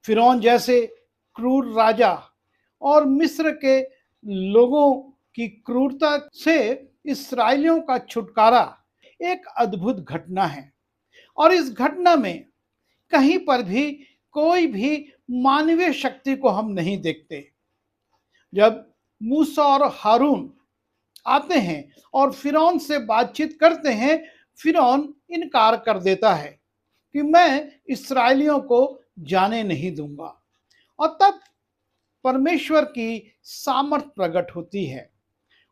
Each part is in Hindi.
फिरौन जैसे क्रूर राजा और मिस्र के लोगों की क्रूरता से इस्राएलियों का छुटकारा एक अद्भुत घटना है। और इस घटना में कहीं पर भी कोई भी मानवीय शक्ति को हम नहीं देखते। जब मूसा और हारून आते हैं और फिरौन से बातचीत करते हैं, फिरौन इनकार कर देता है कि मैं इस्राएलियों को जाने नहीं दूंगा। और तब परमेश्वर की सामर्थ प्रकट होती है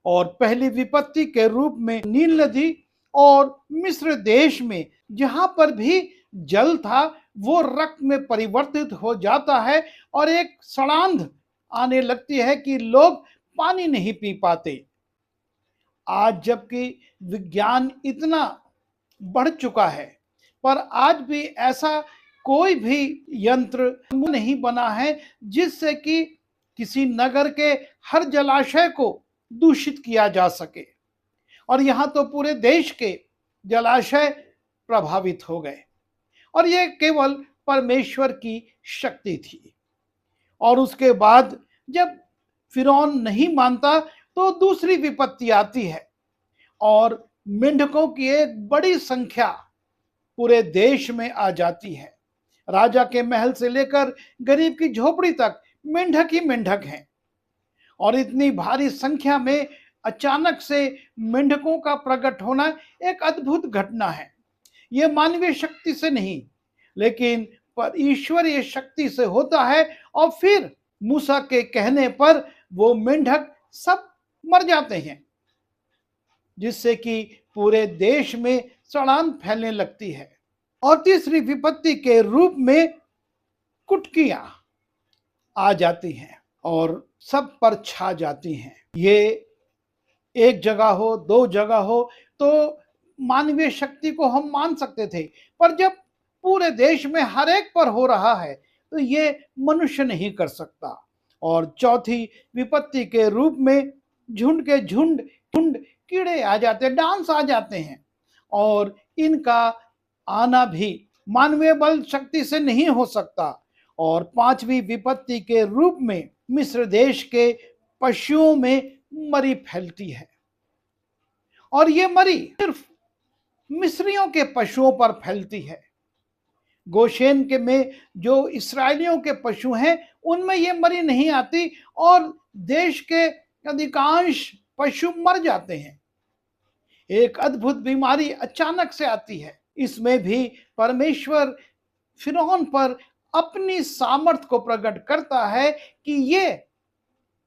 और पहली विपत्ति के रूप में नील नदी और मिस्र देश में जहां पर भी जल था वो रक्त में परिवर्तित हो जाता है और एक सड़ांध आने लगती है कि लोग पानी नहीं पी पाते। आज जबकि विज्ञान इतना बढ़ चुका है, पर आज भी ऐसा कोई भी यंत्र नहीं बना है जिससे कि किसी नगर के हर जलाशय को दूषित किया जा सके। और यहाँ तो पूरे देश के जलाशय प्रभावित हो गए और ये केवल परमेश्वर की शक्ति थी। और उसके बाद जब फिरौन नहीं मानता तो दूसरी विपत्ति आती है और मेंढकों की एक बड़ी संख्या पूरे देश में आ जाती है। राजा के महल से लेकर गरीब की झोपड़ी तक मेंढक ही मेंढक हैं। और इतनी भारी संख्या में अचानक से मेंढकों का प्रकट होना एक अद्भुत घटना है। यह मानवीय शक्ति से नहीं, लेकिन पर ईश्वरीय शक्ति से होता है। और फिर मूसा के कहने पर वो मेंढक सब मर जाते हैं, जिससे कि पूरे देश में सड़ांध फैलने लगती है। और तीसरी विपत्ति के रूप में कुटकियां आ जाती हैं और सब पर छा जाती हैं। ये एक जगह हो, दो जगह हो तो मानवीय शक्ति को हम मान सकते थे, पर जब पूरे देश में हर एक पर हो रहा है तो ये मनुष्य नहीं कर सकता। और चौथी विपत्ति के रूप में झुंड के झुंड झुंड कीड़े आ जाते हैं, डांस आ जाते हैं। और इनका आना भी मानवीय बल शक्ति से नहीं हो सकता। और पांचवी विपत्ति के रूप में मिस्र देश के पशुओं में मरी फैलती है। और ये मरी सिर्फ मिस्रियों के पशुओं पर फैलती है। गोशेन के में जो इस्राएलियों के पशु हैं उनमें ये मरी नहीं आती और देश के अधिकांश पशु मर जाते हैं। एक अद्भुत बीमारी अचानक से आती है। इसमें भी परमेश्वर फिरौन पर अपनी सामर्थ को प्रकट करता है कि ये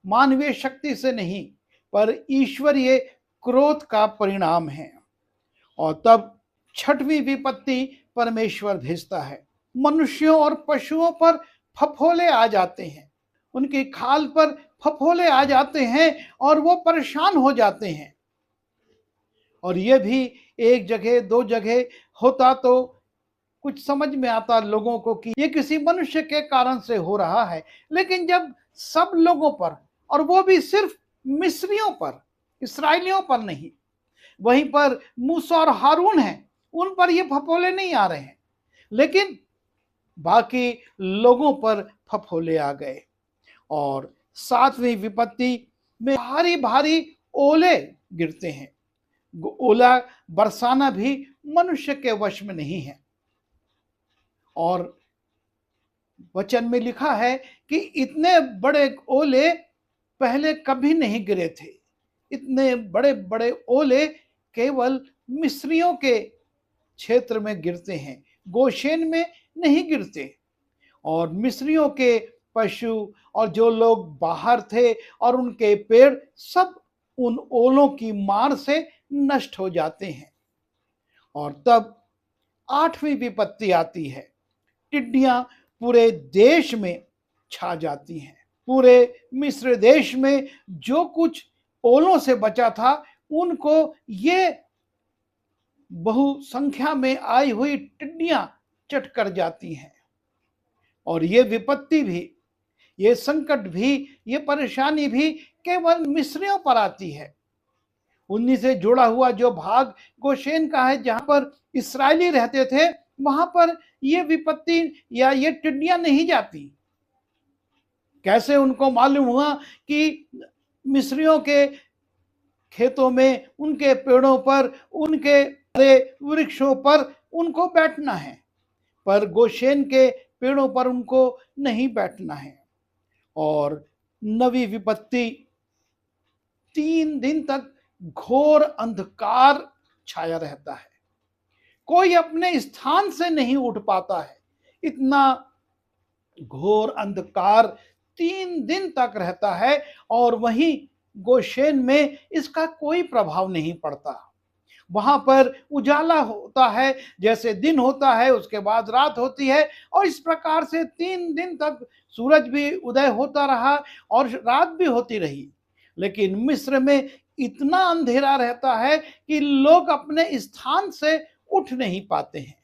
मानवीय शक्ति से नहीं, पर ईश्वरीय क्रोध का परिणाम है। और तब छठवीं विपत्ति परमेश्वर भेजता है। मनुष्यों और पशुओं पर फफोले आ जाते हैं, उनकी खाल पर फफोले आ जाते हैं और वो परेशान हो जाते हैं। और ये भी एक जगह दो जगह होता तो कुछ समझ में आता लोगों को कि ये किसी मनुष्य के कारण से हो रहा है। लेकिन जब सब लोगों पर, और वो भी सिर्फ मिस्रियों पर, इस्राएलियों पर नहीं, वहीं पर मूसा और हारून हैं, उन पर ये फफोले नहीं आ रहे हैं, लेकिन बाकी लोगों पर फफोले आ गए। और सातवीं विपत्ति में भारी भारी ओले गिरते हैं। ओला बरसाना भी मनुष्य के वश में नहीं है। और वचन में लिखा है कि इतने बड़े ओले पहले कभी नहीं गिरे थे। इतने बड़े बड़े ओले केवल मिस्रियों के क्षेत्र में गिरते हैं, गोशेन में नहीं गिरते। और मिस्रियों के पशु और जो लोग बाहर थे और उनके पेड़ सब उन ओलों की मार से नष्ट हो जाते हैं। और तब आठवीं विपत्ति आती है। टिड्डियां पूरे देश में छा जाती हैं। पूरे मिस्र देश में जो कुछ ओलों से बचा था उनको ये बहुसंख्या में आई हुई टिड्डियां चट कर जाती हैं। और ये विपत्ति भी, ये संकट भी, ये परेशानी भी केवल मिस्रियों पर आती है। उन्हीं से जुड़ा हुआ जो भाग गोशेन का है, जहां पर इस्राएली रहते थे, वहां पर ये विपत्ति या ये टिड्डियां नहीं जाती। कैसे उनको मालूम हुआ कि मिस्रियों के खेतों में, उनके पेड़ों पर, उनके हरे वृक्षों पर उनको बैठना है, पर गोशेन के पेड़ों पर उनको नहीं बैठना है। और नवी विपत्ति 3 दिन तक घोर अंधकार छाया रहता है। कोई अपने स्थान से नहीं उठ पाता है। इतना घोर अंधकार 3 दिन तक रहता है और वहीं गोशेन में इसका कोई प्रभाव नहीं पड़ता। वहां पर उजाला होता है, जैसे दिन होता है उसके बाद रात होती है, और इस प्रकार से 3 दिन तक सूरज भी उदय होता रहा और रात भी होती रही। लेकिन मिस्र में इतना अंधेरा रहता है कि लोग अपने स्थान से उठ नहीं पाते हैं।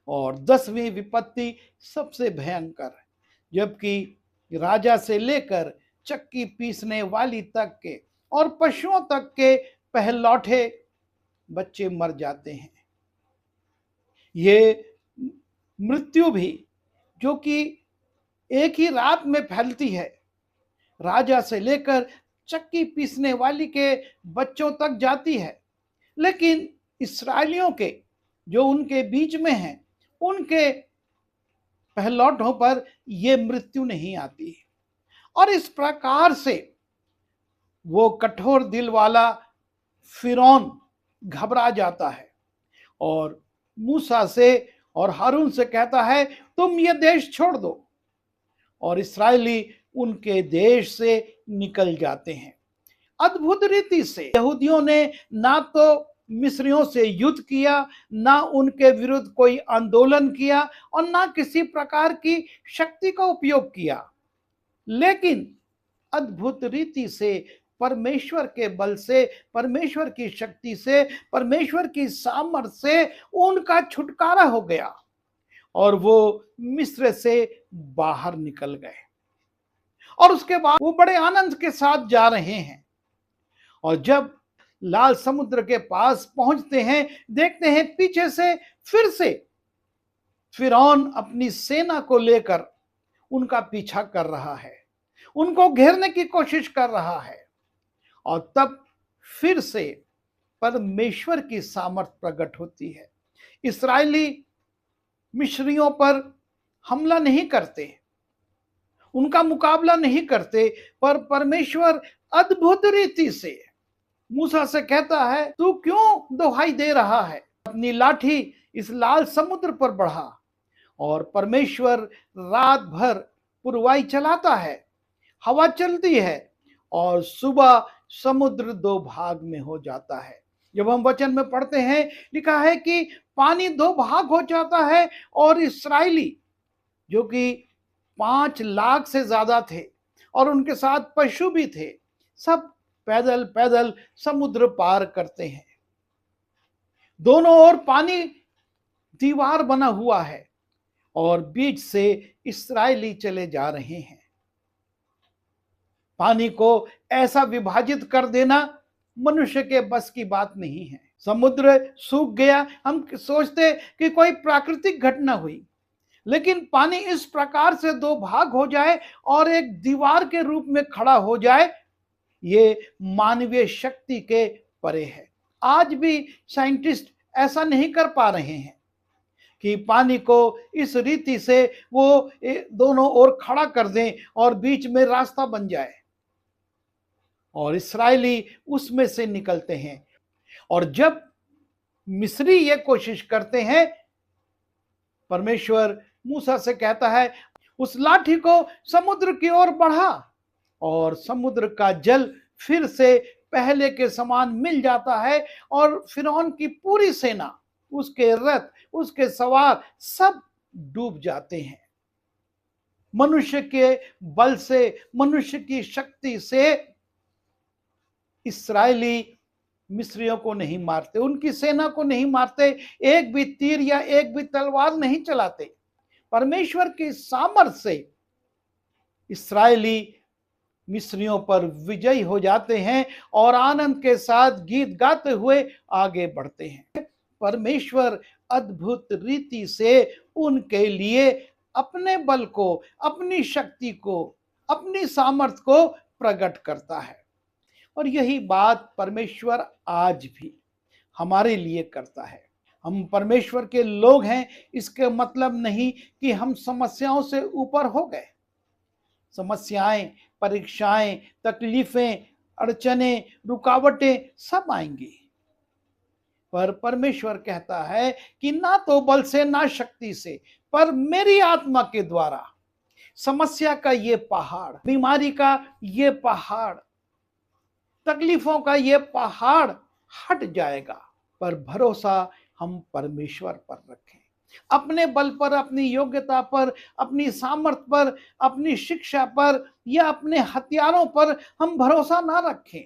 और 10वीं विपत्ति सबसे भयंकर है, जबकि राजा से लेकर चक्की पीसने वाली तक के और पशुओं तक के पहलौठे बच्चे मर जाते हैं। ये मृत्यु भी, जो कि एक ही रात में फैलती है, राजा से लेकर चक्की पीसने वाली के बच्चों तक जाती है। लेकिन इस्राएलियों के जो उनके बीच में हैं, उनके पहलौठों पर यह मृत्यु नहीं आती। और इस प्रकार से वो कठोर दिल वाला फिरौन घबरा जाता है और मूसा से और हारून से कहता है, तुम ये देश छोड़ दो। और इस्राएली उनके देश से निकल जाते हैं। अद्भुत रीति से यहूदियों ने ना तो मिस्रियों से युद्ध किया, ना उनके विरुद्ध कोई आंदोलन किया और ना किसी प्रकार की शक्ति का उपयोग किया, लेकिन अद्भुत रीति से परमेश्वर के बल से, परमेश्वर की शक्ति से, परमेश्वर की सामर्थ से उनका छुटकारा हो गया और वो मिस्र से बाहर निकल गए। और उसके बाद वो बड़े आनंद के साथ जा रहे हैं। और जब लाल समुद्र के पास पहुंचते हैं, देखते हैं पीछे से फिर से फिरौन अपनी सेना को लेकर उनका पीछा कर रहा है, उनको घेरने की कोशिश कर रहा है। और तब फिर से परमेश्वर की सामर्थ प्रकट होती है। इस्राएली मिस्रियों पर हमला नहीं करते, उनका मुकाबला नहीं करते, पर परमेश्वर अद्भुत रीति से मूसा से कहता है, तू क्यों दुहाई दे रहा है? अपनी लाठी इस लाल समुद्र पर बढ़ा। और परमेश्वर रात भर पुरवाई चलाता है, हवा चलती है और सुबह समुद्र 2 भाग में हो जाता है। जब हम वचन में पढ़ते हैं, लिखा है कि पानी 2 भाग हो जाता है और इस्राएली, जो कि 5 लाख से ज्यादा थे और उनके साथ पशु भी थे, सब पैदल पैदल समुद्र पार करते हैं। दोनों ओर पानी दीवार बना हुआ है और बीच से इस्राएली चले जा रहे हैं। पानी को ऐसा विभाजित कर देना मनुष्य के बस की बात नहीं है। समुद्र सूख गया, हम सोचते कि कोई प्राकृतिक घटना हुई, लेकिन पानी इस प्रकार से 2 भाग हो जाए और एक दीवार के रूप में खड़ा हो जाए, ये मानवीय शक्ति के परे है। आज भी साइंटिस्ट ऐसा नहीं कर पा रहे हैं कि पानी को इस रीति से वो दोनों ओर खड़ा कर दें और बीच में रास्ता बन जाए। और इस्राएली उसमें से निकलते हैं। और जब मिस्री ये कोशिश करते हैं, परमेश्वर मूसा से कहता है, उस लाठी को समुद्र की ओर बढ़ा, और समुद्र का जल फिर से पहले के समान मिल जाता है और फिरौन की पूरी सेना, उसके रथ, उसके सवार सब डूब जाते हैं। मनुष्य के बल से, मनुष्य की शक्ति से इस्राएली मिस्रियों को नहीं मारते, उनकी सेना को नहीं मारते, एक भी तीर या एक भी तलवार नहीं चलाते। परमेश्वर की सामर्थ्य से इस्राएली मिस्रियों पर विजयी हो जाते हैं और आनंद के साथ गीत गाते हुए आगे बढ़ते हैं। परमेश्वर अद्भुत रीति से उनके लिए अपने बल को, अपनी शक्ति को, अपनी सामर्थ को प्रकट करता है। और यही बात परमेश्वर आज भी हमारे लिए करता है। हम परमेश्वर के लोग हैं, इसके मतलब नहीं कि हम समस्याओं से ऊपर हो गए। समस्याएं, परीक्षाएं, तकलीफें, अड़चनें, रुकावटें सब आएंगी, पर परमेश्वर कहता है कि ना तो बल से ना शक्ति से, पर मेरी आत्मा के द्वारा समस्या का ये पहाड़, बीमारी का ये पहाड़, तकलीफों का ये पहाड़ हट जाएगा। पर भरोसा हम परमेश्वर पर रखें। अपने बल पर, अपनी योग्यता पर, अपनी सामर्थ पर, अपनी शिक्षा पर या अपने हथियारों पर हम भरोसा ना रखें,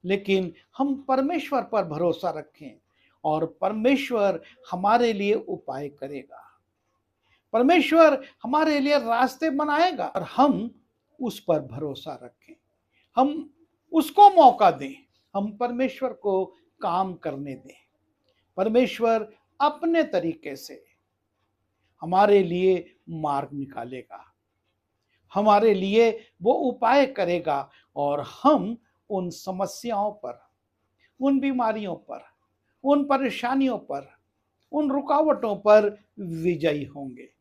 लेकिन हम परमेश्वर पर भरोसा रखें और परमेश्वर हमारे लिए उपाय करेगा। परमेश्वर हमारे लिए रास्ते बनाएगा और हम उस पर भरोसा रखें। हम उसको मौका दें, हम परमेश्वर को काम करने दें। परमेश्वर अपने तरीके से हमारे लिए मार्ग निकालेगा, हमारे लिए वो उपाय करेगा और हम उन समस्याओं पर, उन बीमारियों पर, उन परेशानियों पर, उन रुकावटों पर विजयी होंगे।